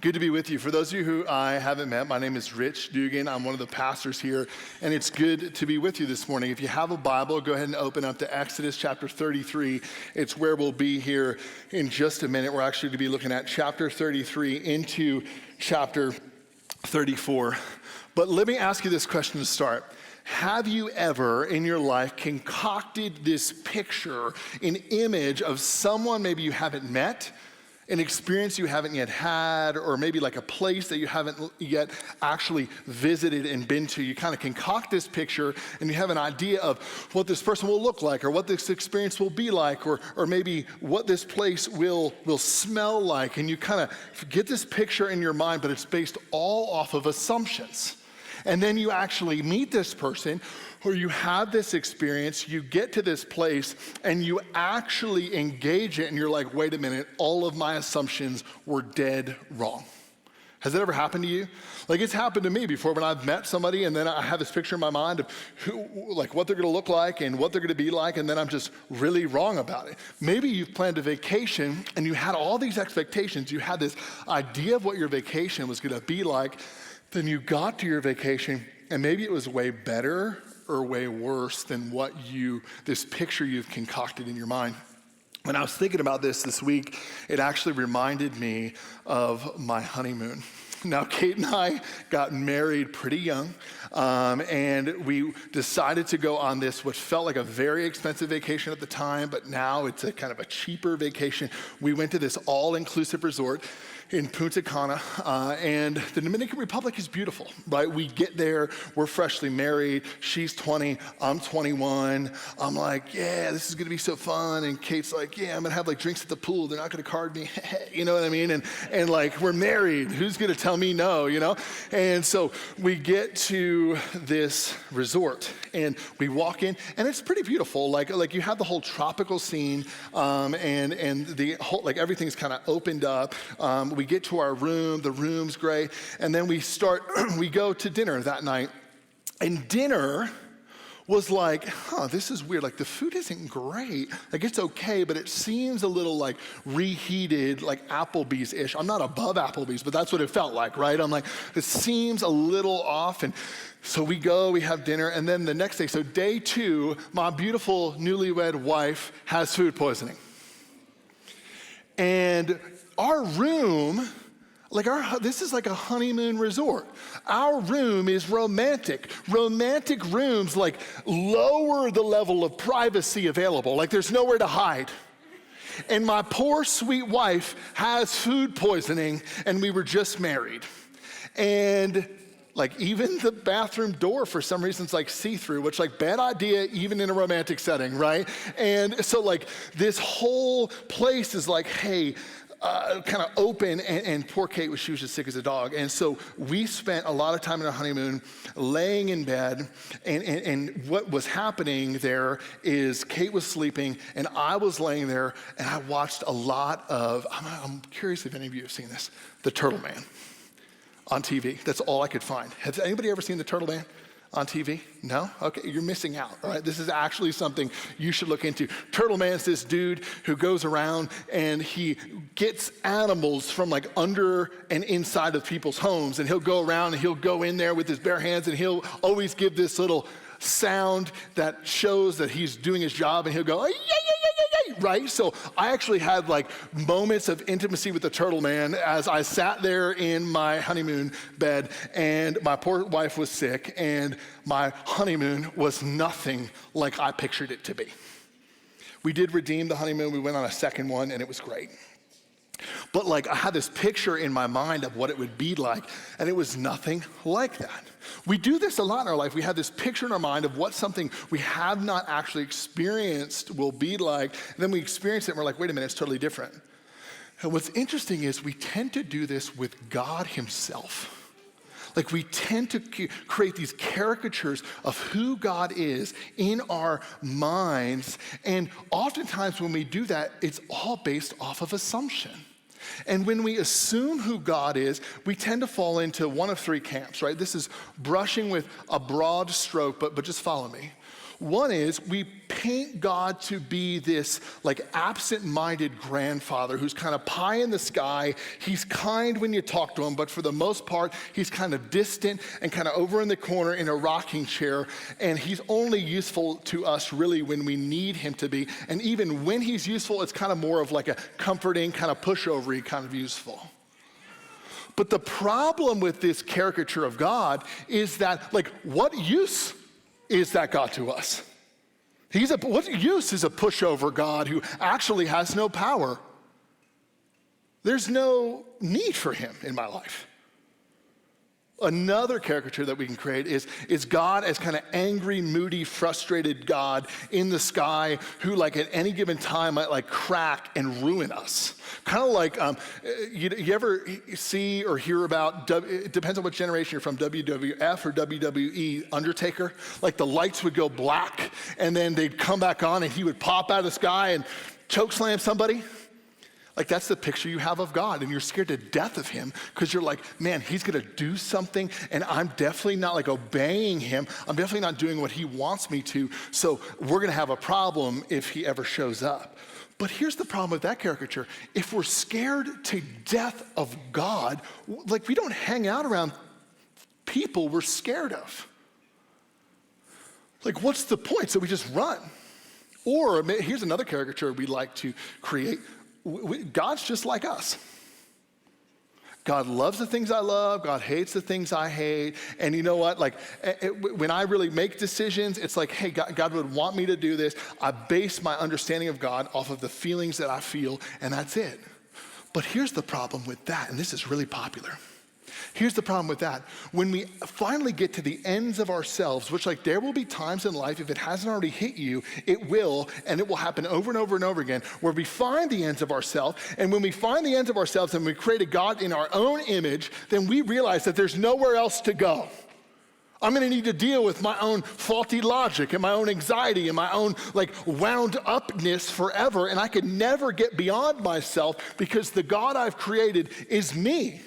Good to be with you. For those of you who I haven't met, my name is Rich Dugan. I'm one of the pastors here, and it's good to be with you this morning. If you have a Bible, go ahead and open up to Exodus chapter 33. It's where we'll be here in just a minute. We're actually going to be looking at chapter 33 into chapter 34. But let me ask you this question to start. Have you ever in your life concocted this picture, an image of someone maybe you haven't met, an experience you haven't yet had, or maybe like a place that you haven't yet actually visited and been to? You kind of concoct this picture and you have an idea of what this person will look like, or what this experience will be like, or maybe what this place will smell like. And you kind of get this picture in your mind, but it's based all off of assumptions. And then you actually meet this person, or you have this experience, you get to this place, and you actually engage it, and you're like, wait a minute, all of my assumptions were dead wrong. Has that ever happened to you? Like, it's happened to me before when I've met somebody, and then I have this picture in my mind of what they're gonna look like and what they're gonna be like, and then I'm just really wrong about it. Maybe you've planned a vacation, and you had all these expectations. You had this idea of what your vacation was gonna be like. Then you got to your vacation, and maybe it was way better or way worse than this picture you've concocted in your mind. When I was thinking about this week, it actually reminded me of my honeymoon. Now, Kate and I got married pretty young, and we decided to go on this, what felt like a very expensive vacation at the time, but now it's a kind of a cheaper vacation. We went to this all-inclusive resort in Punta Cana, and the Dominican Republic is beautiful, right? We get there, we're freshly married, she's 20, I'm 21. I'm like, yeah, this is gonna be so fun. And Kate's like, yeah, I'm gonna have like drinks at the pool. They're not gonna card me, you know what I mean? And like, we're married, who's gonna tell me no, you know? And so we get to this resort and we walk in, and it's pretty beautiful. Like you have the whole tropical scene, and the whole, like everything's kind of opened up. We get to our room, the room's great, and then we go to dinner that night. And dinner was like, this is weird. Like, the food isn't great. Like, it's okay, but it seems a little like reheated, like Applebee's-ish. I'm not above Applebee's, but that's what it felt like, right? I'm like, it seems a little off. And so we have dinner, and then the next day, so day 2, my beautiful newlywed wife has food poisoning. And our room, this is like a honeymoon resort. Our room is romantic. Romantic rooms like lower the level of privacy available. Like, there's nowhere to hide. And my poor sweet wife has food poisoning, and we were just married. And like, even the bathroom door for some reason is like see-through, which, like, bad idea even in a romantic setting, right? And so like this whole place is like, hey, kind of open, and poor Kate, she was just sick as a dog. And so we spent a lot of time in our honeymoon laying in bed, and what was happening there is Kate was sleeping, and I was laying there, and I watched a lot of, I'm curious if any of you have seen this, The Turtle Man on TV. That's all I could find. Has anybody ever seen The Turtle Man on TV? No? Okay, you're missing out, all right? This is actually something you should look into. Turtle Man's this dude who goes around and he gets animals from like under and inside of people's homes, and he'll go around and he'll go in there with his bare hands, and he'll always give this little sound that shows that he's doing his job, and he'll go, yeah, right? So I actually had like moments of intimacy with the Turtle Man as I sat there in my honeymoon bed, and my poor wife was sick, and my honeymoon was nothing like I pictured it to be. We did redeem the honeymoon. We went on a second one, and it was great. But like, I had this picture in my mind of what it would be like, and it was nothing like that. We do this a lot in our life. We have this picture in our mind of what something we have not actually experienced will be like, and then we experience it, and we're like, wait a minute, it's totally different. And what's interesting is we tend to do this with God himself. Like, we tend to create these caricatures of who God is in our minds, and oftentimes when we do that, it's all based off of assumption. And when we assume who God is, we tend to fall into one of 3 camps, right? This is brushing with a broad stroke, but just follow me. One is we paint God to be this like absent-minded grandfather who's kind of pie in the sky. He's kind when you talk to him, but for the most part, he's kind of distant and kind of over in the corner in a rocking chair, and he's only useful to us really when we need him to be. And even when he's useful, it's kind of more of like a comforting, kind of pushover-y kind of useful. But the problem with this caricature of God is that, like, what use is that God to us? What use is a pushover God who actually has no power? There's no need for him in my life. Another caricature that we can create is God as kind of angry, moody, frustrated God in the sky who like at any given time might like crack and ruin us. Kind of like, you ever see or hear about, it depends on what generation you're from, WWF or WWE, Undertaker? Like the lights would go black and then they'd come back on and he would pop out of the sky and chokeslam somebody. Like that's the picture you have of God, and you're scared to death of him because you're like, man, he's gonna do something and I'm definitely not like obeying him. I'm definitely not doing what he wants me to, so we're gonna have a problem if he ever shows up. But here's the problem with that caricature. If we're scared to death of God, like we don't hang out around people we're scared of. Like what's the point? So we just run. Or here's another caricature we like to create. God's just like us. God loves the things I love. God hates the things I hate. And you know what? Like when I really make decisions, it's like, hey, God would want me to do this. I base my understanding of God off of the feelings that I feel, and that's it. But here's the problem with that, and this is really popular. Here's the problem with that. When we finally get to the ends of ourselves, which like there will be times in life, if it hasn't already hit you, it will, and it will happen over and over and over again, where we find the ends of ourselves. And when we find the ends of ourselves and we create a God in our own image, then we realize that there's nowhere else to go. I'm gonna need to deal with my own faulty logic and my own anxiety and my own like wound upness forever, and I can never get beyond myself because the God I've created is me.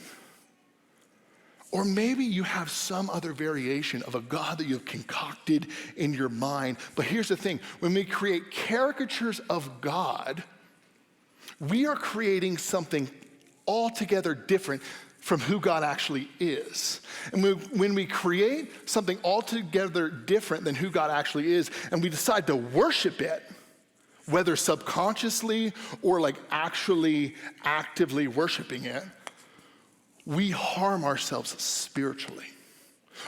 Or maybe you have some other variation of a God that you've concocted in your mind. But here's the thing, when we create caricatures of God, we are creating something altogether different from who God actually is. And when we create something altogether different than who God actually is, and we decide to worship it, whether subconsciously or like actually actively worshiping it, we harm ourselves spiritually.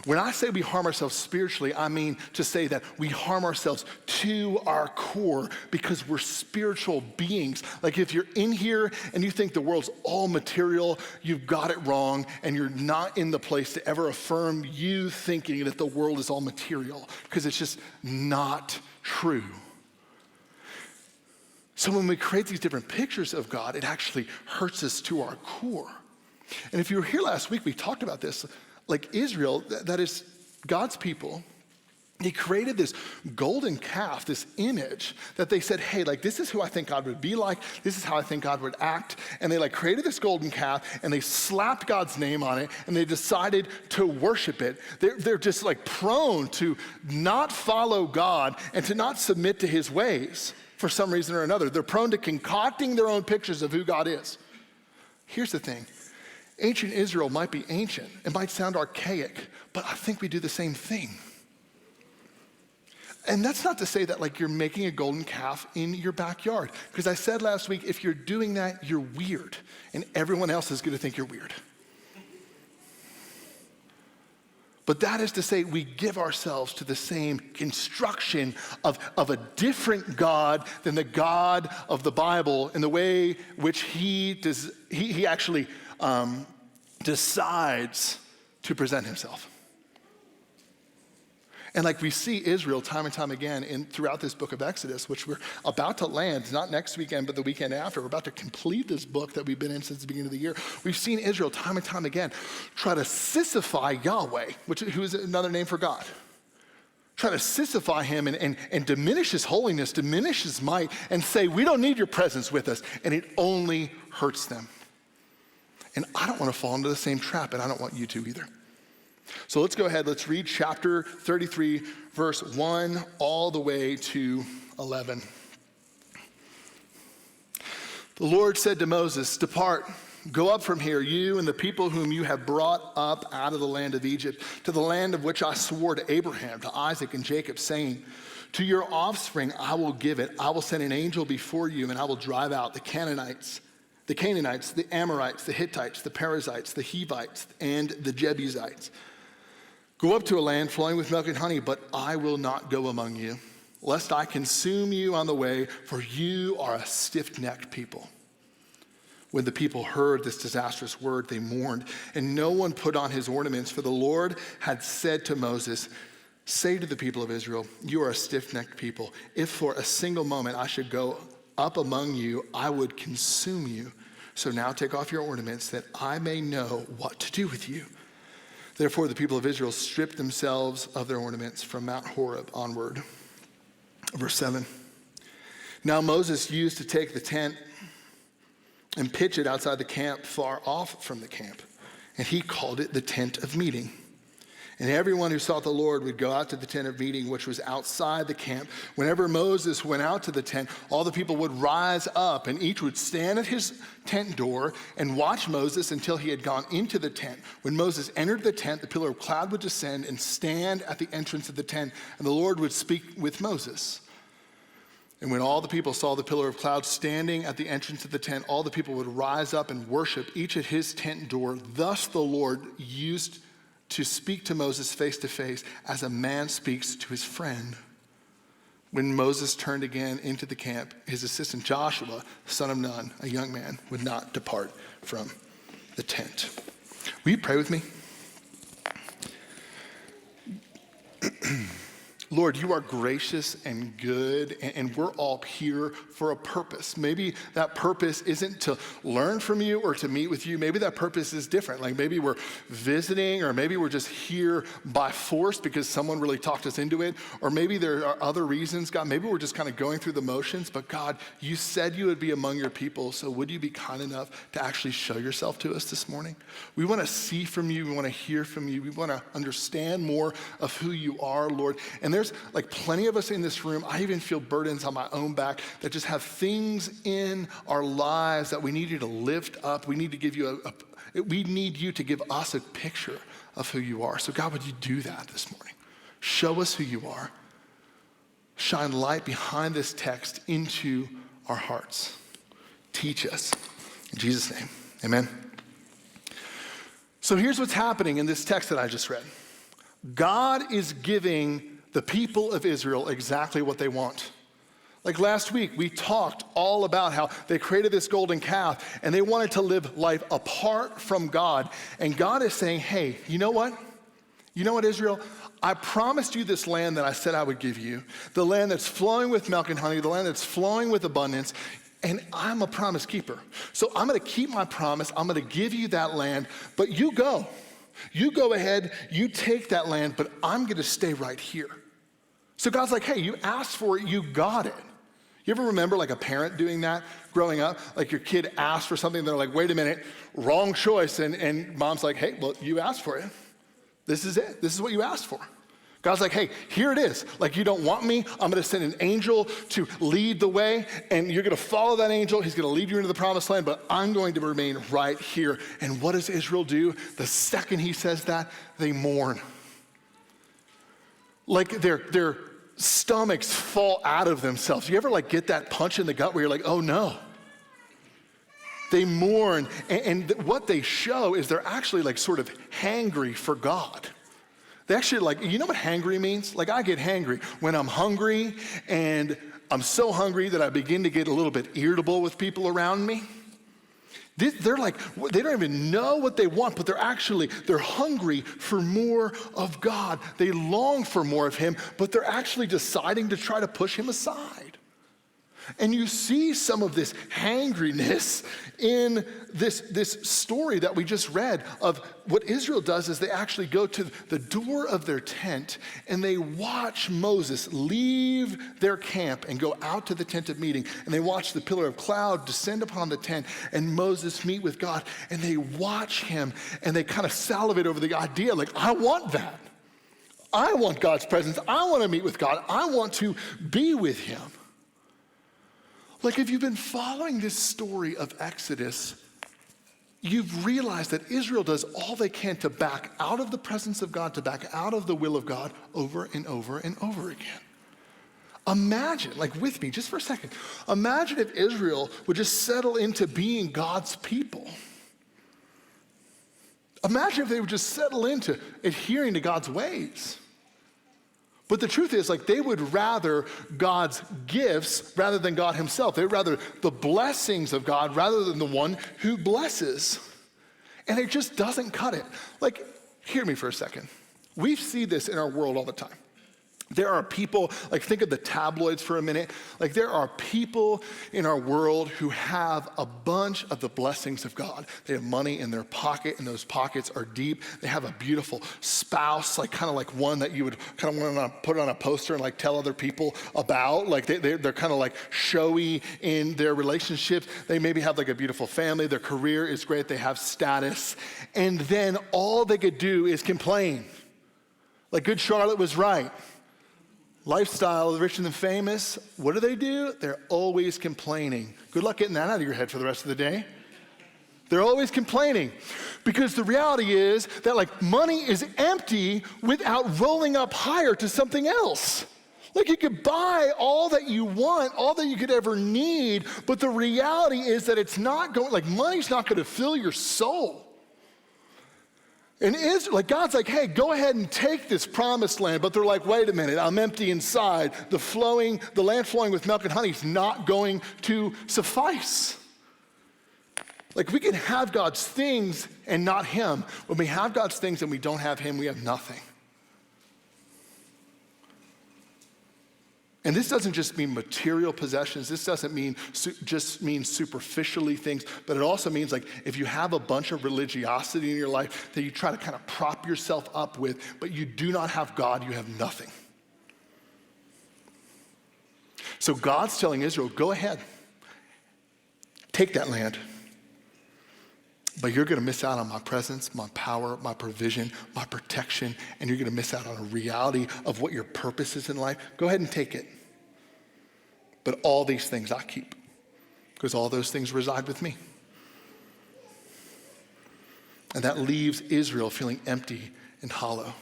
When I say we harm ourselves spiritually, I mean to say that we harm ourselves to our core because we're spiritual beings. Like if you're in here and you think the world's all material, you've got it wrong, and you're not in the place to ever affirm you thinking that the world is all material, because it's just not true. So when we create these different pictures of God, it actually hurts us to our core. And if you were here last week, we talked about this. Like Israel, that is God's people, he created this golden calf, this image that they said, hey, like this is who I think God would be like. This is how I think God would act. And they like created this golden calf and they slapped God's name on it and they decided to worship it. They're just like prone to not follow God and to not submit to his ways for some reason or another. They're prone to concocting their own pictures of who God is. Here's the thing. Ancient Israel might be ancient. It might sound archaic, but I think we do the same thing. And that's not to say that like you're making a golden calf in your backyard. Because I said last week, if you're doing that, you're weird. And everyone else is gonna think you're weird. But that is to say we give ourselves to the same construction of a different God than the God of the Bible in the way which he actually decides to present himself. And like we see Israel time and time again throughout this book of Exodus, which we're about to land, not next weekend, but the weekend after. We're about to complete this book that we've been in since the beginning of the year. We've seen Israel time and time again try to sissified Yahweh, who is another name for God. Try to sissified him and diminish his holiness, diminish his might, and say, we don't need your presence with us. And it only hurts them. And I don't want to fall into the same trap, and I don't want you to either. So let's go ahead, let's read chapter 33, verse 1 all the way to 11. The Lord said to Moses, "Depart, go up from here, you and the people whom you have brought up out of the land of Egypt, to the land of which I swore to Abraham, to Isaac, and Jacob, saying, to your offspring I will give it. I will send an angel before you, and I will drive out the Canaanites, the Amorites, the Hittites, the Perizzites, the Hivites, and the Jebusites. Go up to a land flowing with milk and honey, but I will not go among you, lest I consume you on the way, for you are a stiff-necked people." When the people heard this disastrous word, they mourned, and no one put on his ornaments, for the Lord had said to Moses, "Say to the people of Israel, you are a stiff-necked people. If for a single moment I should go up among you, I would consume you. So now take off your ornaments, that I may know what to do with you." Therefore the people of Israel stripped themselves of their ornaments from Mount Horeb onward. Verse 7. Now Moses used to take the tent and pitch it outside the camp, far off from the camp, and he called it the tent of meeting. And everyone who sought the Lord would go out to the tent of meeting, which was outside the camp. Whenever Moses went out to the tent, all the people would rise up, and each would stand at his tent door and watch Moses until he had gone into the tent. When Moses entered the tent, the pillar of cloud would descend and stand at the entrance of the tent, and the Lord would speak with Moses. And when all the people saw the pillar of cloud standing at the entrance of the tent, all the people would rise up and worship, each at his tent door. Thus the Lord used to speak to Moses face to face, as a man speaks to his friend. When Moses turned again into the camp, his assistant Joshua, son of Nun, a young man, would not depart from the tent. Will you pray with me? Lord, you are gracious and good, and we're all here for a purpose. Maybe that purpose isn't to learn from you or to meet with you. Maybe that purpose is different. Like maybe we're visiting, or maybe we're just here by force because someone really talked us into it. Or maybe there are other reasons, God. Maybe we're just kind of going through the motions. But God, you said you would be among your people. So would you be kind enough to actually show yourself to us this morning? We want to see from you. We want to hear from you. We want to understand more of who you are, Lord. And there's like plenty of us in this room. I even feel burdens on my own back that just have things in our lives that we need you to lift up. We need to give you we need you to give us a picture of who you are. So God, would you do that this morning? Show us who you are. Shine light behind this text into our hearts. Teach us. In Jesus' name, amen. So here's what's happening in this text that I just read. God is giving the people of Israel exactly what they want. Like last week, we talked all about how they created this golden calf and they wanted to live life apart from God. And God is saying, hey, you know what? You know what, Israel? I promised you this land that I said I would give you, the land that's flowing with milk and honey, the land that's flowing with abundance, and I'm a promise keeper. So I'm gonna keep my promise, I'm gonna give you that land, but you go. You go ahead, you take that land, but I'm gonna stay right here. So God's like, hey, you asked for it, you got it. You ever remember like a parent doing that growing up? Like your kid asked for something, they're like, wait a minute, wrong choice. And mom's like, hey, well, you asked for it. This is it. This is what you asked for. God's like, hey, here it is. Like, you don't want me. I'm going to send an angel to lead the way, and you're going to follow that angel. He's going to lead you into the promised land, but I'm going to remain right here. And what does Israel do? The second he says that, they mourn. Like their stomachs fall out of themselves. You ever like get that punch in the gut where you're like, oh no? They mourn, and what they show is they're actually like sort of hangry for God. They actually like, you know what hangry means? Like I get hangry when I'm hungry and I'm so hungry that I begin to get a little bit irritable with people around me. They're like, they don't even know what they want, but they're hungry for more of God. They long for more of him, but they're actually deciding to try to push him aside. And you see some of this hangriness in this story that we just read of what Israel does is they actually go to the door of their tent and they watch Moses leave their camp and go out to the tent of meeting. And they watch the pillar of cloud descend upon the tent and Moses meet with God. And they watch him and they kind of salivate over the idea like, I want that. I want God's presence. I want to meet with God. I want to be with him. Like if you've been following this story of Exodus, you've realized that Israel does all they can to back out of the presence of God, to back out of the will of God over and over and over again. Imagine, like with me, just for a second, imagine if Israel would just settle into being God's people. Imagine if they would just settle into adhering to God's ways. But the truth is, like, they would rather God's gifts rather than God himself. They'd rather the blessings of God rather than the one who blesses. And it just doesn't cut it. Like, hear me for a second. We see this in our world all the time. There are people, like think of the tabloids for a minute. Like there are people in our world who have a bunch of the blessings of God. They have money in their pocket and those pockets are deep. They have a beautiful spouse, like kind of like one that you would kind of want to put on a poster and like tell other people about. Like they're kind of like showy in their relationships. They maybe have like a beautiful family. Their career is great. They have status. And then all they could do is complain. Like Good Charlotte was right. Lifestyle of the rich and the famous, what do? They're always complaining. Good luck getting that out of your head for the rest of the day. They're always complaining because the reality is that like money is empty without rolling up higher to something else. Like you could buy all that you want, all that you could ever need, but the reality is that it's not going, like money's not going to fill your soul. And like God's like, hey, go ahead and take this promised land. But they're like, wait a minute, I'm empty inside. The land flowing with milk and honey is not going to suffice. Like we can have God's things and not him. When we have God's things and we don't have him, we have nothing. And this doesn't just mean material possessions. This doesn't mean just mean superficially things, but it also means like if you have a bunch of religiosity in your life that you try to kind of prop yourself up with, but you do not have God, you have nothing. So God's telling Israel, go ahead, take that land, but you're going to miss out on my presence, my power, my provision, my protection, and you're going to miss out on a reality of what your purpose is in life. Go ahead and take it. But all these things I keep, because all those things reside with me. And that leaves Israel feeling empty and hollow.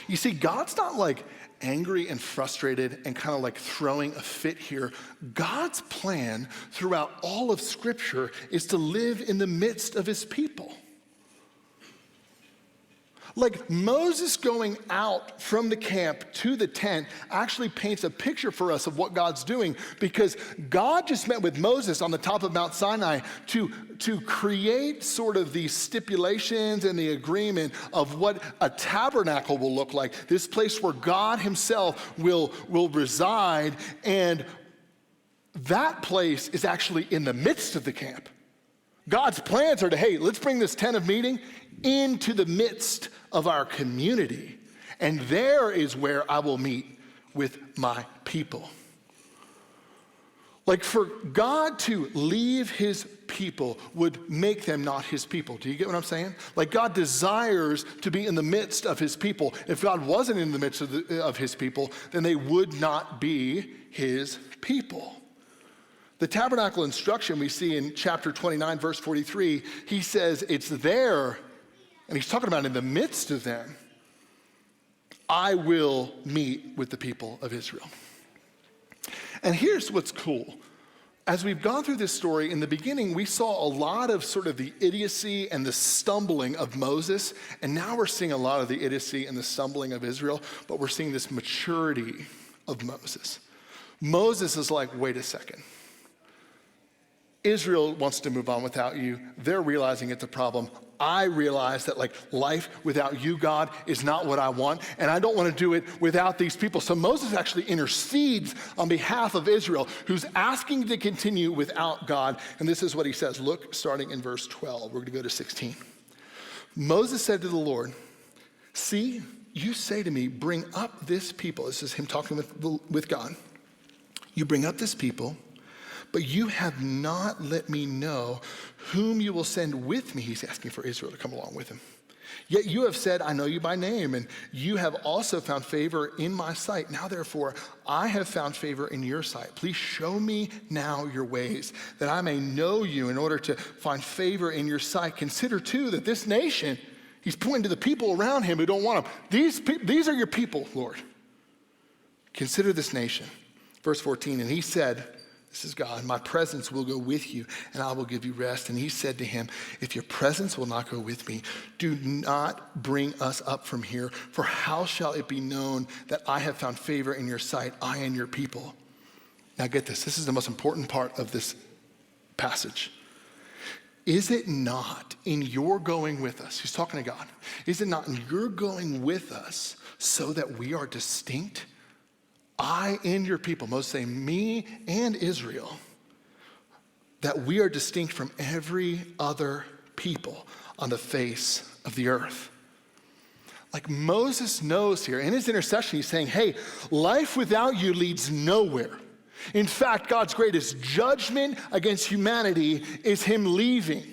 You see, God's not like angry and frustrated and kind of like throwing a fit here. God's plan throughout all of Scripture is to live in the midst of his people. Like Moses going out from the camp to the tent actually paints a picture for us of what God's doing, because God just met with Moses on the top of Mount Sinai to create sort of the stipulations and the agreement of what a tabernacle will look like, this place where God himself will reside, and that place is actually in the midst of the camp. God's plans are to, hey, let's bring this tent of meeting into the midst of our community. And there is where I will meet with my people. Like for God to leave his people would make them not his people. Do you get what I'm saying? Like God desires to be in the midst of his people. If God wasn't in the midst of his people, then they would not be his people. The tabernacle instruction we see in chapter 29, verse 43, he says it's there, and he's talking about in the midst of them, I will meet with the people of Israel. And here's what's cool. As we've gone through this story, in the beginning, we saw a lot of sort of the idiocy and the stumbling of Moses, and now we're seeing a lot of the idiocy and the stumbling of Israel, but we're seeing this maturity of Moses. Moses is like, wait a second. Israel wants to move on without you. They're realizing it's a problem. I realize that like life without you, God, is not what I want, and I don't want to do it without these people. So Moses actually intercedes on behalf of Israel, who's asking to continue without God. And this is what he says. Look, starting in verse 12. We're going to go to 16. Moses said to the Lord, see, you say to me, bring up this people. This is him talking with God. You bring up this people, but you have not let me know whom you will send with me. He's asking for Israel to come along with him. Yet you have said, I know you by name, and you have also found favor in my sight. Now, therefore, I have found favor in your sight. Please show me now your ways, that I may know you in order to find favor in your sight. Consider, too, that this nation, he's pointing to the people around him who don't want him. These are your people, Lord. Consider this nation. Verse 14, and he said, this is God, my presence will go with you, and I will give you rest. And he said to him, if your presence will not go with me, do not bring us up from here, for how shall it be known that I have found favor in your sight, I and your people? Now get this, this is the most important part of this passage. Is it not in your going with us, he's talking to God, is it not in your going with us so that we are distinct? I and your people, Moses saying, me and Israel, that we are distinct from every other people on the face of the earth. Like Moses knows here, in his intercession, he's saying, hey, life without you leads nowhere. In fact, God's greatest judgment against humanity is him leaving.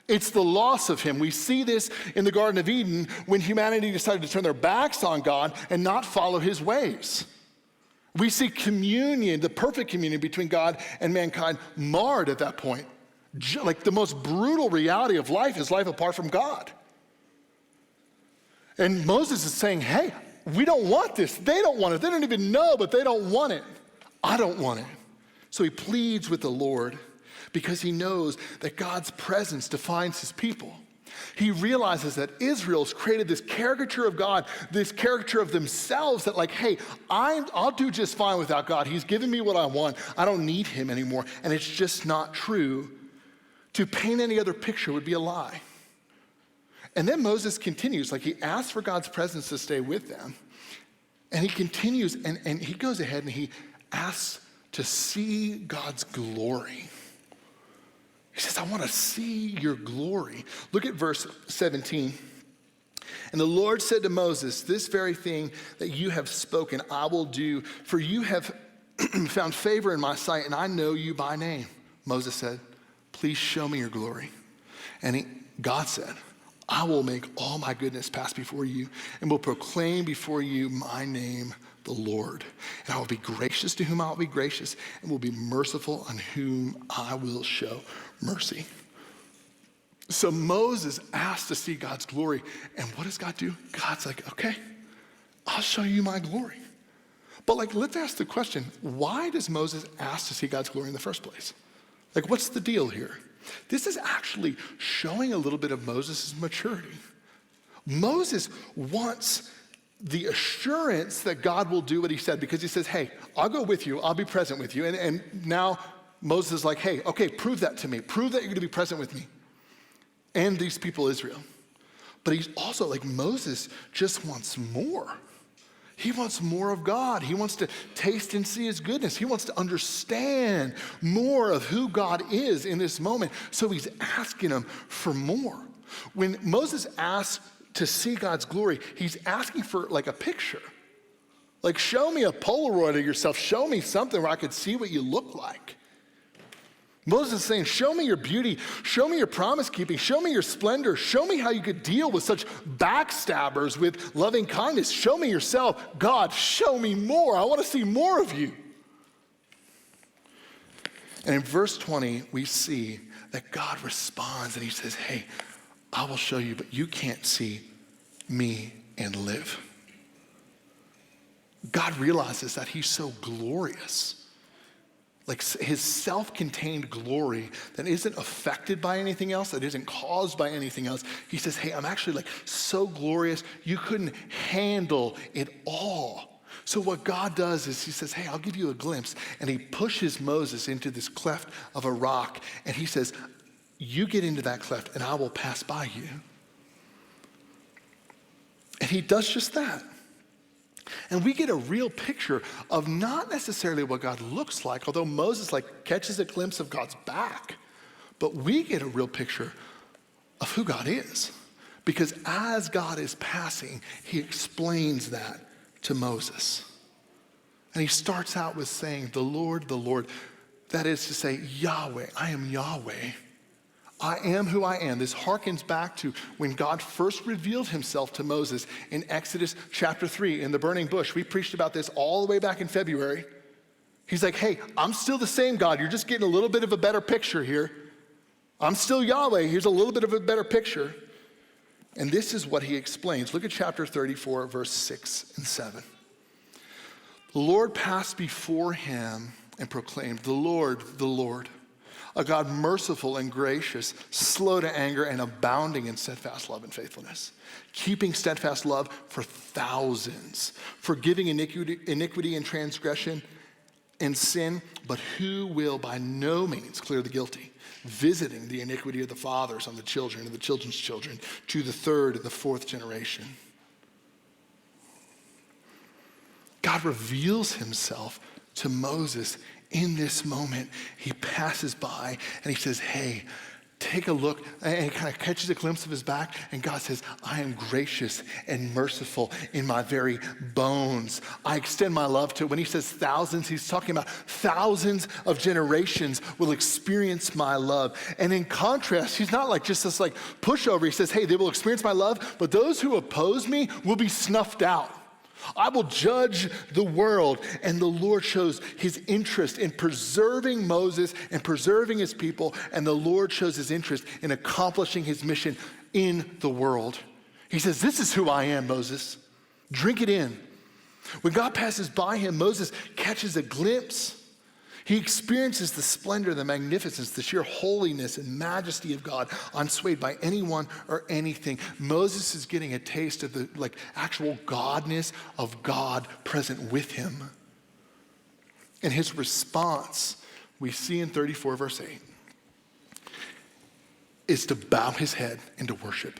It's the loss of him. We see this in the Garden of Eden when humanity decided to turn their backs on God and not follow his ways. We see communion, the perfect communion between God and mankind, marred at that point. Like the most brutal reality of life is life apart from God. And Moses is saying, hey, we don't want this. They don't want it. They don't even know, but they don't want it. I don't want it. So he pleads with the Lord because he knows that God's presence defines his people. He realizes that Israel's created this caricature of God, this caricature of themselves that like, hey, I'll do just fine without God. He's given me what I want. I don't need him anymore. And it's just not true. To paint any other picture would be a lie. And then Moses continues, like he asks for God's presence to stay with them. And he continues and he goes ahead and he asks to see God's glory. He says, I want to see your glory. Look at verse 17. And the Lord said to Moses, this very thing that you have spoken, I will do, for you have found favor in my sight, and I know you by name. Moses said, please show me your glory. And God said, I will make all my goodness pass before you and will proclaim before you my name, the Lord. And I will be gracious to whom I will be gracious and will be merciful on whom I will show mercy. So Moses asked to see God's glory. And what does God do? God's like, okay, I'll show you my glory. But like, let's ask the question, why does Moses ask to see God's glory in the first place? Like, what's the deal here? This is actually showing a little bit of Moses' maturity. Moses wants the assurance that God will do what he said, because he says, hey, I'll go with you, I'll be present with you. And now Moses is like, hey, okay, prove that to me. Prove that you're gonna be present with me and these people, Israel. But he's also like, Moses just wants more. He wants more of God. He wants to taste and see his goodness. He wants to understand more of who God is in this moment. So he's asking him for more. When Moses asks to see God's glory, he's asking for like a picture. Like, show me a Polaroid of yourself. Show me something where I could see what you look like. Moses is saying, show me your beauty. Show me your promise keeping. Show me your splendor. Show me how you could deal with such backstabbers with loving kindness. Show me yourself. God, show me more. I want to see more of you. And in verse 20, we see that God responds and he says, hey, I will show you, but you can't see me and live. God realizes that he's so glorious, like his self-contained glory that isn't affected by anything else, that isn't caused by anything else. He says, hey, I'm actually like so glorious, you couldn't handle it all. So what God does is he says, hey, I'll give you a glimpse. And he pushes Moses into this cleft of a rock. And he says, you get into that cleft and I will pass by you. And he does just that. And we get a real picture of not necessarily what God looks like, although Moses catches a glimpse of God's back, but we get a real picture of who God is. Because as God is passing, he explains that to Moses. And he starts out with saying, the Lord, that is to say, Yahweh, I am Yahweh. I am who I am. This harkens back to when God first revealed himself to Moses in Exodus chapter 3 in the burning bush. We preached about this all the way back in February. He's like, hey, I'm still the same God. You're just getting a little bit of a better picture here. I'm still Yahweh. Here's a little bit of a better picture. And this is what he explains. Look at chapter 34, verse 6 and 7. The Lord passed before him and proclaimed, the Lord, a God merciful and gracious, slow to anger and abounding in steadfast love and faithfulness, keeping steadfast love for thousands, forgiving iniquity and transgression and sin, but who will by no means clear the guilty, visiting the iniquity of the fathers on the children and the children's children to the third and the fourth generation. God reveals himself to Moses in this moment. He passes by and he says, hey, take a look. And he kind of catches a glimpse of his back, and God says, I am gracious and merciful in my very bones. I extend my love to, when he says thousands, he's talking about thousands of generations will experience my love. And in contrast, he's not just this pushover. He says, hey, they will experience my love, but those who oppose me will be snuffed out. I will judge the world. And the Lord shows his interest in preserving Moses and preserving his people. And the Lord shows his interest in accomplishing his mission in the world. He says, this is who I am, Moses. Drink it in. When God passes by him, Moses catches a glimpse. He experiences the splendor, the magnificence, the sheer holiness and majesty of God, unswayed by anyone or anything. Moses is getting a taste of the actual godness of God present with him. And his response, we see in 34 verse 8, is to bow his head and to worship.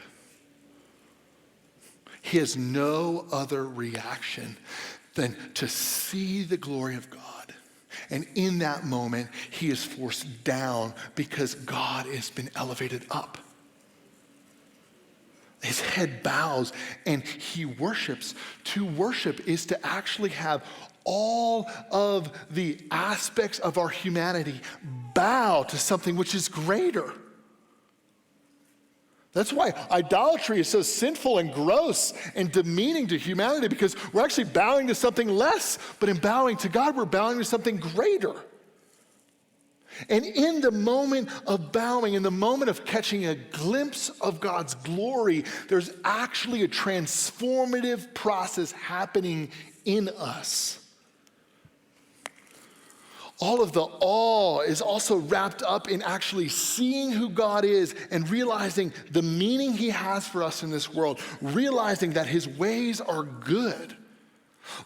He has no other reaction than to see the glory of God. And in that moment, he is forced down because God has been elevated up. His head bows and he worships. To worship is to actually have all of the aspects of our humanity bow to something which is greater. That's why idolatry is so sinful and gross and demeaning to humanity, because we're actually bowing to something less, but in bowing to God, we're bowing to something greater. And in the moment of bowing, in the moment of catching a glimpse of God's glory, there's actually a transformative process happening in us. All of the awe is also wrapped up in actually seeing who God is and realizing the meaning he has for us in this world, realizing that his ways are good.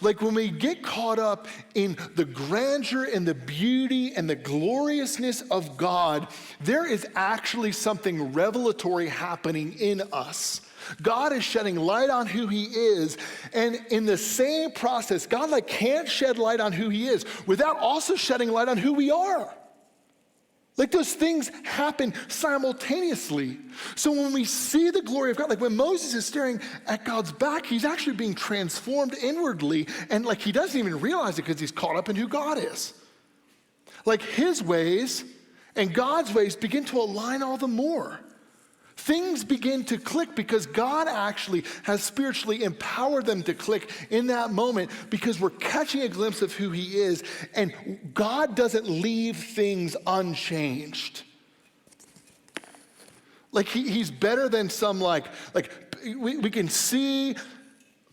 When we get caught up in the grandeur and the beauty and the gloriousness of God, there is actually something revelatory happening in us. God is shedding light on who he is, and in the same process, God can't shed light on who he is without also shedding light on who we are. Those things happen simultaneously. So when we see the glory of God, when Moses is staring at God's back, he's actually being transformed inwardly, and he doesn't even realize it because he's caught up in who God is. His ways and God's ways begin to align all the more. Things begin to click because God actually has spiritually empowered them to click in that moment, because we're catching a glimpse of who he is, and God doesn't leave things unchanged. He's better than some we can see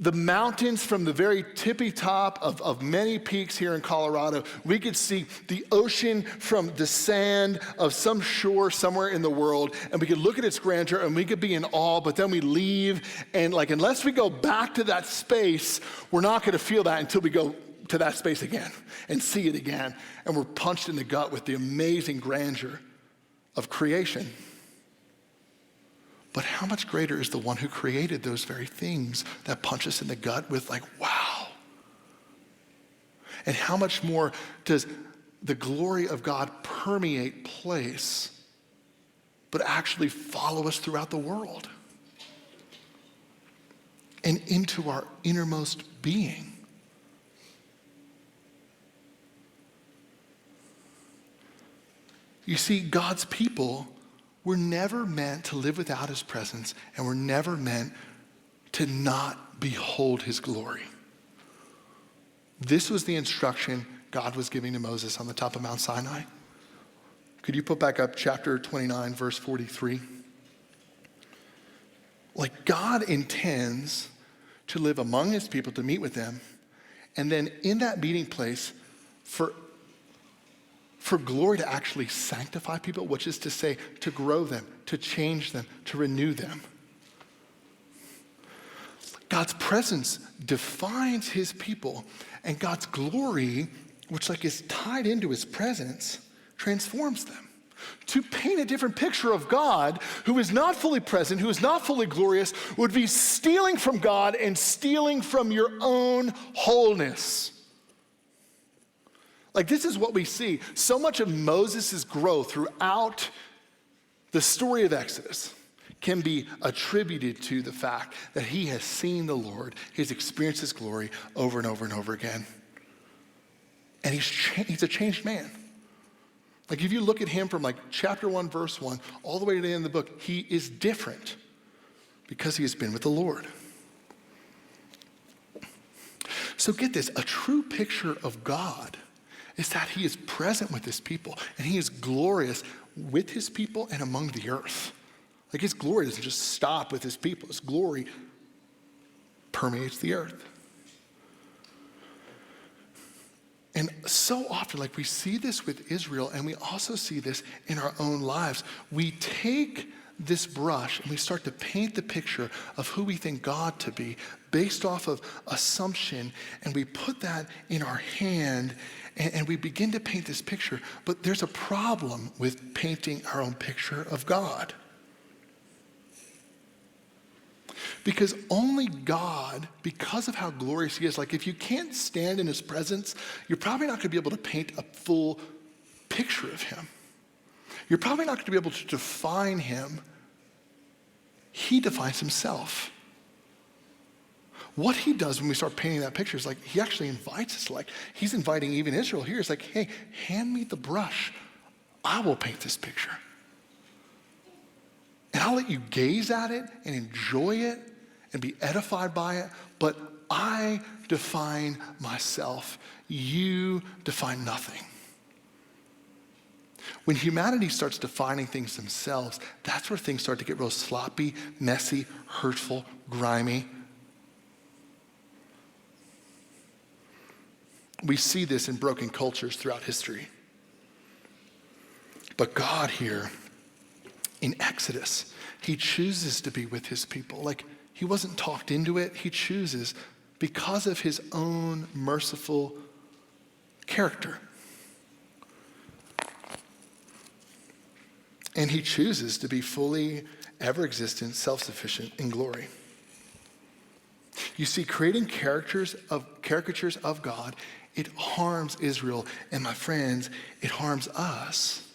the mountains from the very tippy top of many peaks here in Colorado. We could see the ocean from the sand of some shore somewhere in the world, and we could look at its grandeur and we could be in awe, but then we leave, and unless we go back to that space, we're not gonna feel that until we go to that space again and see it again, and we're punched in the gut with the amazing grandeur of creation. But how much greater is the one who created those very things that punch us in the gut with like, wow. And how much more does the glory of God permeate place, but actually follow us throughout the world and into our innermost being. You see, God's people were never meant to live without his presence, and were never meant to not behold his glory. This was the instruction God was giving to Moses on the top of Mount Sinai. Could you put back up chapter 29, verse 43? Like, God intends to live among his people, to meet with them, and then in that meeting place, for glory to actually sanctify people, which is to say, to grow them, to change them, to renew them. God's presence defines his people, and God's glory, which like is tied into his presence, transforms them. To paint a different picture of God, who is not fully present, who is not fully glorious, would be stealing from God and stealing from your own wholeness. Like, this is what we see. So much of Moses' growth throughout the story of Exodus can be attributed to the fact that he has seen the Lord, he's experienced his glory over and over and over again. And he's a changed man. Like, if you look at him from like chapter 1, verse 1, all the way to the end of the book, he is different because he has been with the Lord. So get this, a true picture of God is that he is present with his people, and he is glorious with his people and among the earth. Like, his glory doesn't just stop with his people. His glory permeates the earth. And so often, like, we see this with Israel, and we also see this in our own lives. We take this brush and we start to paint the picture of who we think God to be based off of assumption, and we put that in our hand, and we begin to paint this picture. But there's a problem with painting our own picture of God. Because only God, because of how glorious he is, like, if you can't stand in his presence, you're probably not going to be able to paint a full picture of him. You're probably not going to be able to define him. He defines himself. What he does when we start painting that picture is like, he actually invites us, like he's inviting even Israel here. It's like, hey, hand me the brush. I will paint this picture. And I'll let you gaze at it and enjoy it and be edified by it, but I define myself. You define nothing. When humanity starts defining things themselves, that's where things start to get real sloppy, messy, hurtful, grimy. We see this in broken cultures throughout history. But God here, in Exodus, he chooses to be with his people. Like, he wasn't talked into it. He chooses because of his own merciful character. And he chooses to be fully ever-existent, self-sufficient in glory. You see, creating caricatures of God, it harms Israel. And my friends, it harms us.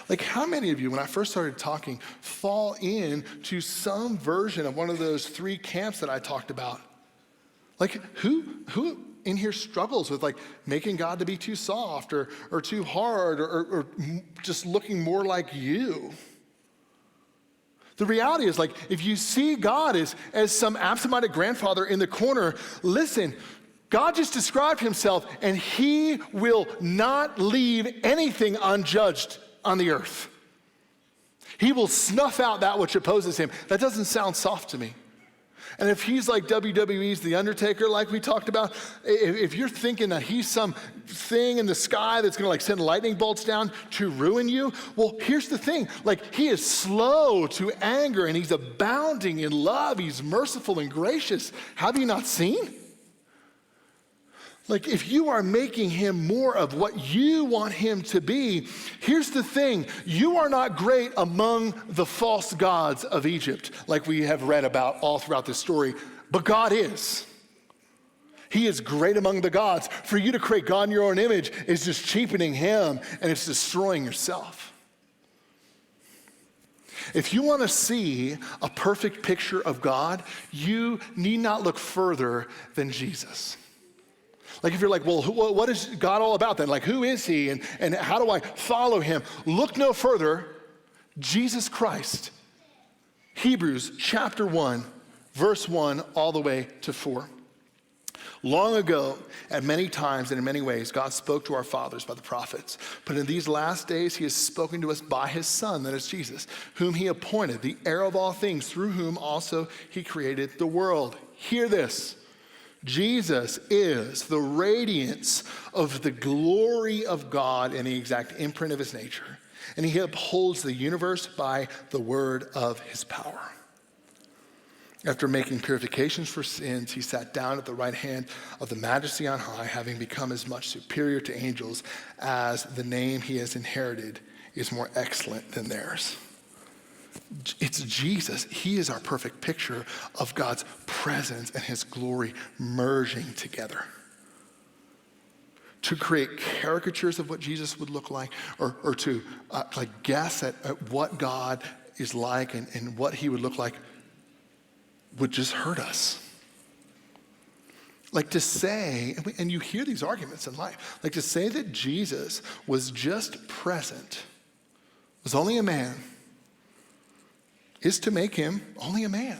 Like, how many of you, when I first started talking, fall into some version of one of those 3 camps that I talked about? Like, who in here struggles with like making God to be too soft or too hard or just looking more like you? The reality is, like, if you see God as some absent-minded grandfather in the corner, listen, God just described himself, and he will not leave anything unjudged on the earth. He will snuff out that which opposes him. That doesn't sound soft to me. And if he's like WWE's The Undertaker, like we talked about, if you're thinking that he's some thing in the sky that's gonna like send lightning bolts down to ruin you, well, here's the thing. Like, he is slow to anger and he's abounding in love. He's merciful and gracious. Have you not seen? Like, if you are making him more of what you want him to be, here's the thing. You are not great among the false gods of Egypt, like we have read about all throughout this story, but God is. He is great among the gods. For you to create God in your own image is just cheapening him, and it's destroying yourself. If you want to see a perfect picture of God, you need not look further than Jesus. Like, if you're like, well, what is God all about then? Like, who is he, and how do I follow him? Look no further, Jesus Christ. Hebrews chapter 1, verse 1 all the way to 4. Long ago, at many times and in many ways, God spoke to our fathers by the prophets. But in these last days, he has spoken to us by his Son, that is Jesus, whom he appointed, the heir of all things, through whom also he created the world. Hear this. Jesus is the radiance of the glory of God and the exact imprint of his nature. And he upholds the universe by the word of his power. After making purifications for sins, he sat down at the right hand of the Majesty on high, having become as much superior to angels as the name he has inherited is more excellent than theirs. It's Jesus. He is our perfect picture of God's presence and his glory merging together. To create caricatures of what Jesus would look like, or to guess at what God is like and what he would look like, would just hurt us. Like, to say, and you hear these arguments in life, like to say that Jesus was just present, was only a man, is to make him only a man.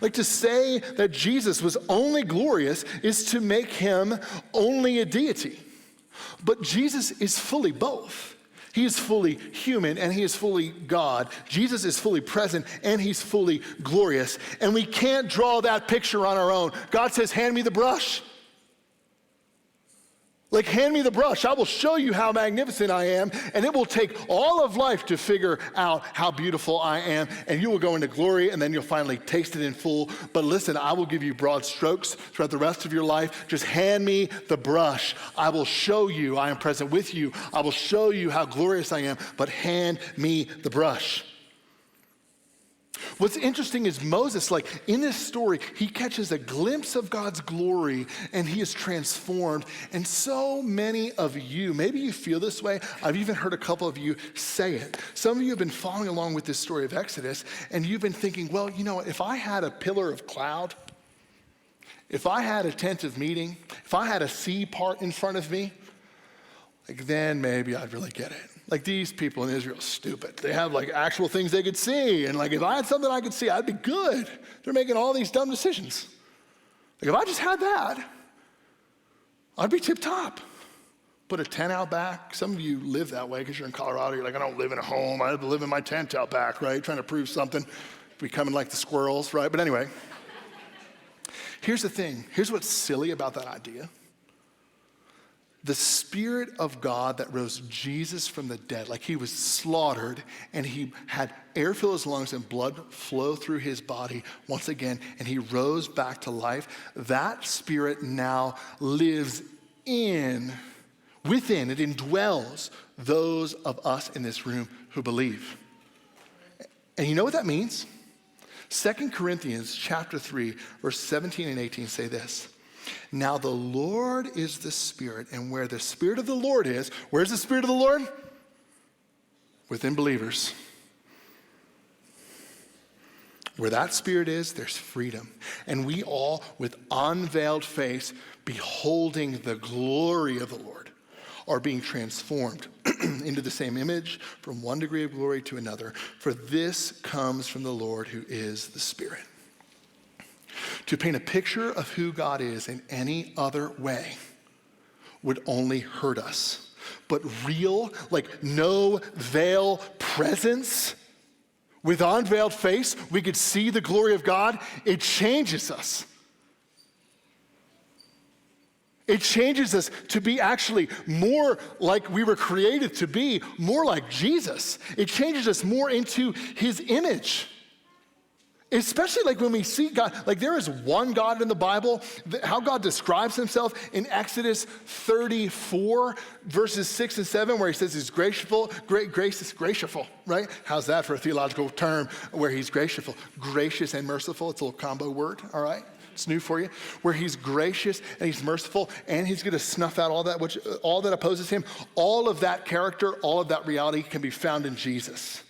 Like, to say that Jesus was only glorious is to make him only a deity. But Jesus is fully both. He is fully human and he is fully God. Jesus is fully present and he's fully glorious. And we can't draw that picture on our own. God says, hand me the brush. Like, hand me the brush. I will show you how magnificent I am, and it will take all of life to figure out how beautiful I am, and you will go into glory, and then you'll finally taste it in full. But listen, I will give you broad strokes throughout the rest of your life. Just hand me the brush. I will show you I am present with you. I will show you how glorious I am, but hand me the brush. What's interesting is Moses, like in this story, he catches a glimpse of God's glory and he is transformed. And so many of you, maybe you feel this way. I've even heard a couple of you say it. Some of you have been following along with this story of Exodus and you've been thinking, well, you know what, if I had a pillar of cloud, if I had a tent of meeting, if I had a sea part in front of me, like then maybe I'd really get it. Like, these people in Israel are stupid. They have like actual things they could see. And like, if I had something I could see, I'd be good. They're making all these dumb decisions. Like, if I just had that, I'd be tip top. Put a tent out back. Some of you live that way because you're in Colorado. You're like, I don't live in a home. I live in my tent out back, right? Trying to prove something. Becoming like the squirrels, right? But anyway, here's the thing. Here's what's silly about that idea. The Spirit of God that rose Jesus from the dead, like he was slaughtered and he had air fill his lungs and blood flow through his body once again, and he rose back to life. That Spirit now lives within, it indwells those of us in this room who believe. And you know what that means? 2 Corinthians chapter 3, verse 17 and 18 say this. Now the Lord is the Spirit, and where the Spirit of the Lord is, where's the Spirit of the Lord? Within believers. Where that Spirit is, there's freedom. And we all, with unveiled face, beholding the glory of the Lord, are being transformed into the same image from one degree of glory to another. For this comes from the Lord who is the Spirit. To paint a picture of who God is in any other way would only hurt us. But real, like no veil presence, with unveiled face, we could see the glory of God. It changes us. It changes us to be actually more like we were created to be, more like Jesus. It changes us more into his image. Especially like when we see God, like there is one God in the Bible, how God describes himself in Exodus 34, verses 6 and 7, where he says he's graceful, graceful, right? How's that for a theological term where he's graceful? Gracious and merciful, it's a little combo word, all right? It's new for you. Where he's gracious and he's merciful and he's gonna snuff out all that opposes him. All of that character, all of that reality can be found in Jesus.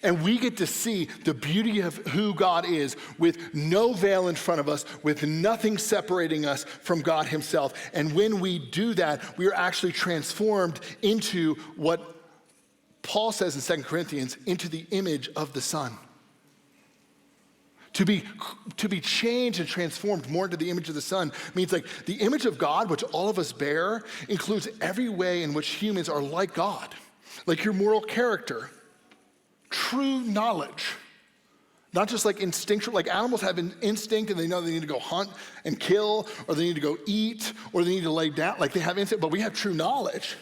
And we get to see the beauty of who God is with no veil in front of us, with nothing separating us from God himself. And when we do that, we are actually transformed into what Paul says in 2 Corinthians, into the image of the Son. To be changed and transformed more into the image of the Son means like the image of God, which all of us bear, includes every way in which humans are like God. Like your moral character, true knowledge, not just like instinctual, like animals have an instinct and they know they need to go hunt and kill, or they need to go eat, or they need to lay down, like they have instinct, but we have true knowledge.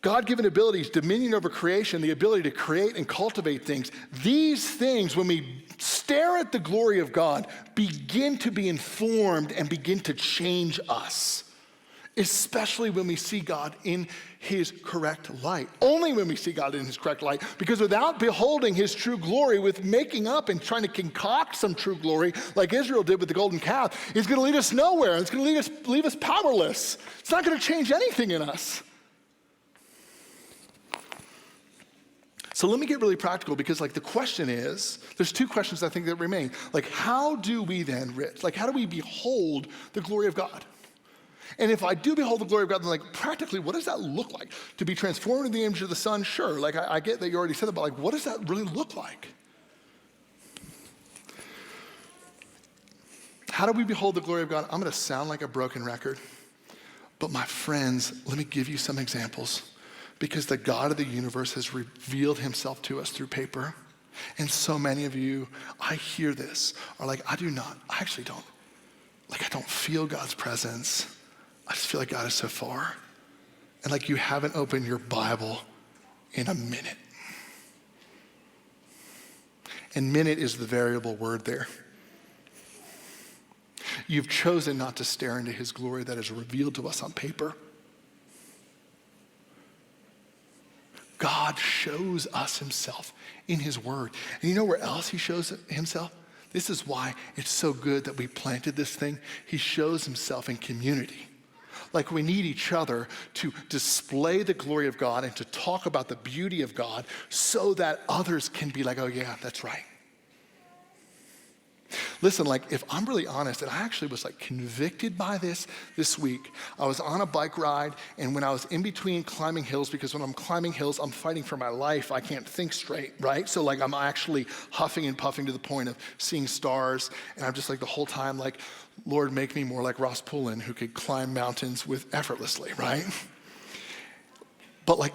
God-given abilities, dominion over creation, the ability to create and cultivate things. These things, when we stare at the glory of God, begin to be informed and begin to change us. Especially when we see God in his correct light. Only when we see God in his correct light. Because without beholding his true glory, with making up and trying to concoct some true glory, like Israel did with the golden calf, it's gonna lead us nowhere. It's gonna leave us powerless. It's not gonna change anything in us. So let me get really practical, because like the question is, there's two questions I think that remain. Like, how do we then, Rich, like how do we behold the glory of God? And if I do behold the glory of God, then like practically, what does that look like? To be transformed in the image of the Son, sure. Like I get that you already said that, but like what does that really look like? How do we behold the glory of God? I'm gonna sound like a broken record, but my friends, let me give you some examples, because the God of the universe has revealed himself to us through paper. And so many of you, I hear this, are like, I actually don't feel God's presence. I just feel like God is so far. And like you haven't opened your Bible in a minute. And minute is the variable word there. You've chosen not to stare into his glory that is revealed to us on paper. God shows us himself in his word. And you know where else he shows himself? This is why it's so good that we planted this thing. He shows himself in community. Like we need each other to display the glory of God and to talk about the beauty of God so that others can be like, oh yeah, that's right. Listen, like if I'm really honest, and I actually was like convicted by this week. I was on a bike ride, and when I was in between climbing hills, because when I'm climbing hills, I'm fighting for my life. I can't think straight, right? So like I'm actually huffing and puffing to the point of seeing stars, and I'm just like the whole time like, Lord, make me more like Ross Poulin, who could climb mountains effortlessly, right? But like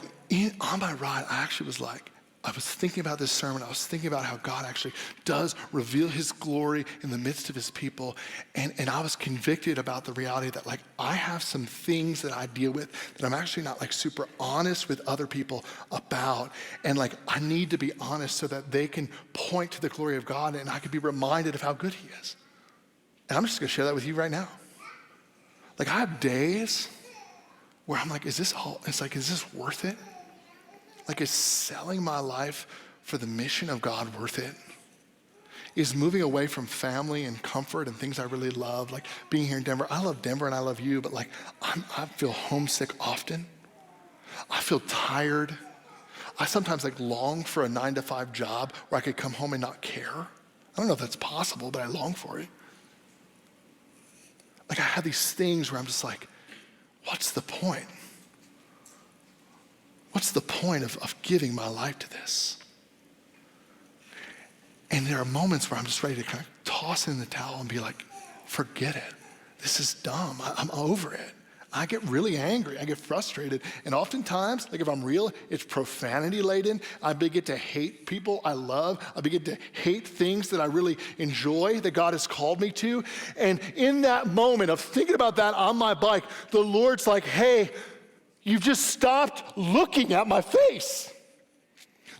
on my ride, I was thinking about this sermon. I was thinking about how God actually does reveal his glory in the midst of his people. And I was convicted about the reality that like I have some things that I deal with that I'm actually not like super honest with other people about. And like I need to be honest so that they can point to the glory of God and I can be reminded of how good he is. And I'm just gonna share that with you right now. Like I have days where I'm like, is this worth it? Like, is selling my life for the mission of God worth it? Is moving away from family and comfort and things I really love, like being here in Denver. I love Denver and I love you, but like, I feel homesick often. I feel tired. I sometimes like long for a 9-to-5 job where I could come home and not care. I don't know if that's possible, but I long for it. Like I have these things where I'm just like, what's the point? What's the point of giving my life to this? And there are moments where I'm just ready to kind of toss in the towel and be like, forget it. This is dumb. I'm over it. I get really angry. I get frustrated. And oftentimes, like if I'm real, it's profanity laden. I begin to hate people I love. I begin to hate things that I really enjoy that God has called me to. And in that moment of thinking about that on my bike, the Lord's like, hey, you've just stopped looking at my face.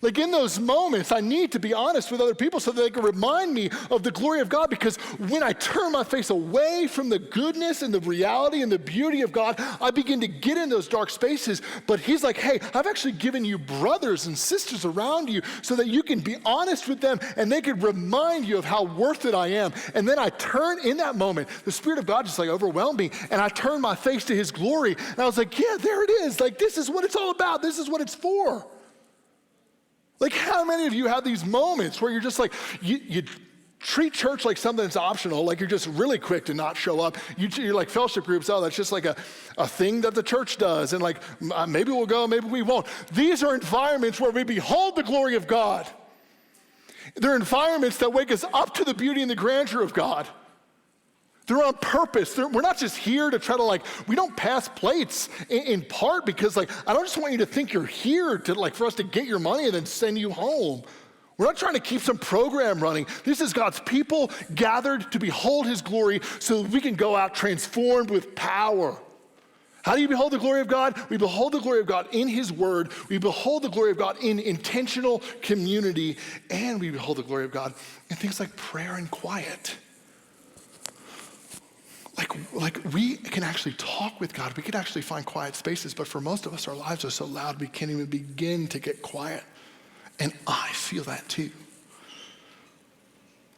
Like in those moments, I need to be honest with other people so that they can remind me of the glory of God, because when I turn my face away from the goodness and the reality and the beauty of God, I begin to get in those dark spaces. But he's like, hey, I've actually given you brothers and sisters around you so that you can be honest with them and they can remind you of how worth it I am. And then I turn in that moment, the Spirit of God just like overwhelmed me, and I turn my face to his glory. And I was like, yeah, there it is. Like, this is what it's all about. This is what it's for. Like, how many of you have these moments where you're just like, you treat church like something that's optional, like you're just really quick to not show up. You're like fellowship groups, oh, that's just like a thing that the church does, and like, maybe we'll go, maybe we won't. These are environments where we behold the glory of God. They're environments that wake us up to the beauty and the grandeur of God. They're on purpose. We're not just here to try to we don't pass plates in part because I don't just want you to think you're here to for us to get your money and then send you home. We're not trying to keep some program running. This is God's people gathered to behold his glory so that we can go out transformed with power. How do you behold the glory of God? We behold the glory of God in his word. We behold the glory of God in intentional community. And we behold the glory of God in things like prayer and quiet. Like we can actually talk with God. We can actually find quiet spaces, but for most of us, our lives are so loud we can't even begin to get quiet. And I feel that too.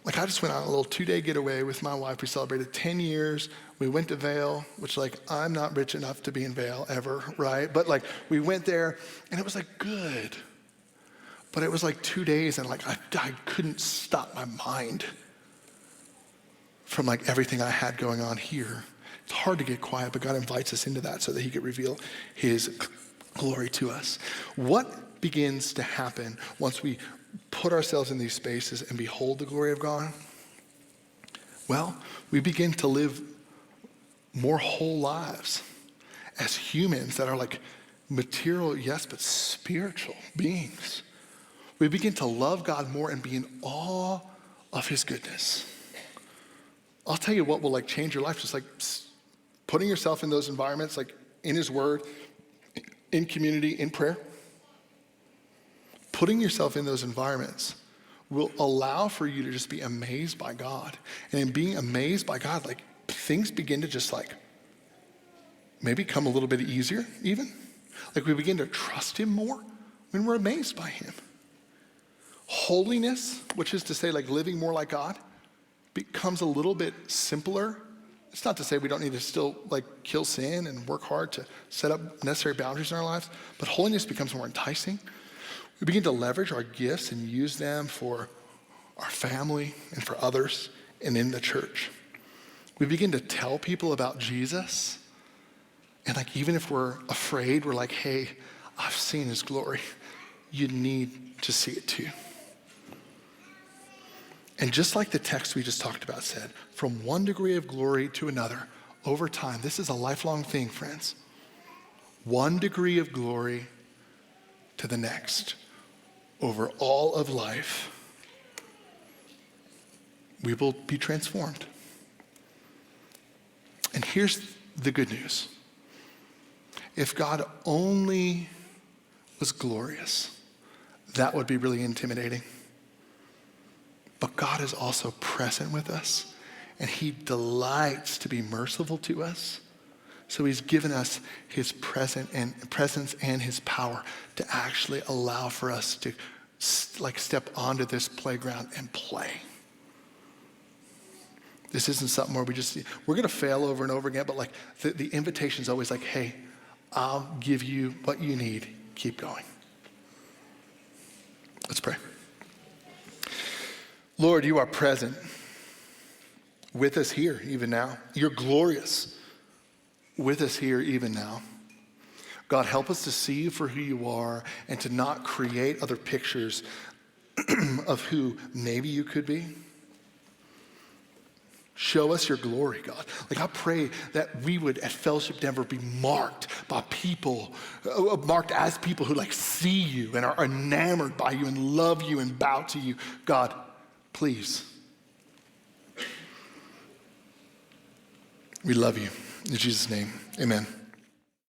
I just went on a little 2-day getaway with my wife. We celebrated 10 years. We went to Vail, which I'm not rich enough to be in Vail ever, right? But we went there and it was good. But it was 2 days and I couldn't stop my mind from everything I had going on here. It's hard to get quiet, but God invites us into that so that he could reveal his glory to us. What begins to happen once we put ourselves in these spaces and behold the glory of God? Well, we begin to live more whole lives as humans that are material, yes, but spiritual beings. We begin to love God more and be in awe of his goodness. I'll tell you what will change your life, just putting yourself in those environments, in his word, in community, in prayer. Putting yourself in those environments will allow for you to just be amazed by God. And in being amazed by God, things begin to just maybe come a little bit easier even. We begin to trust him more when we're amazed by him. Holiness, which is to say living more like God, becomes a little bit simpler. It's not to say we don't need to still kill sin and work hard to set up necessary boundaries in our lives, but holiness becomes more enticing. We begin to leverage our gifts and use them for our family and for others and in the church. We begin to tell people about Jesus, and even if we're afraid, we're hey, I've seen his glory. You need to see it too. And just like the text we just talked about said, from one degree of glory to another, over time, this is a lifelong thing, friends. One degree of glory to the next. Over all of life, we will be transformed. And here's the good news. If God only was glorious, that would be really intimidating. But God is also present with us, and he delights to be merciful to us. So he's given us his presence and his power to actually allow for us to step onto this playground and play. This isn't something where we're going to fail over and over again, but the invitation is always hey, I'll give you what you need. Keep going. Let's pray. Lord, you are present with us here even now. You're glorious with us here even now. God, help us to see you for who you are and to not create other pictures of who maybe you could be. Show us your glory, God. I pray that we would at Fellowship Denver be marked by people, marked as people who see you and are enamored by you and love you and bow to you. God, please. We love you. In Jesus' name, amen.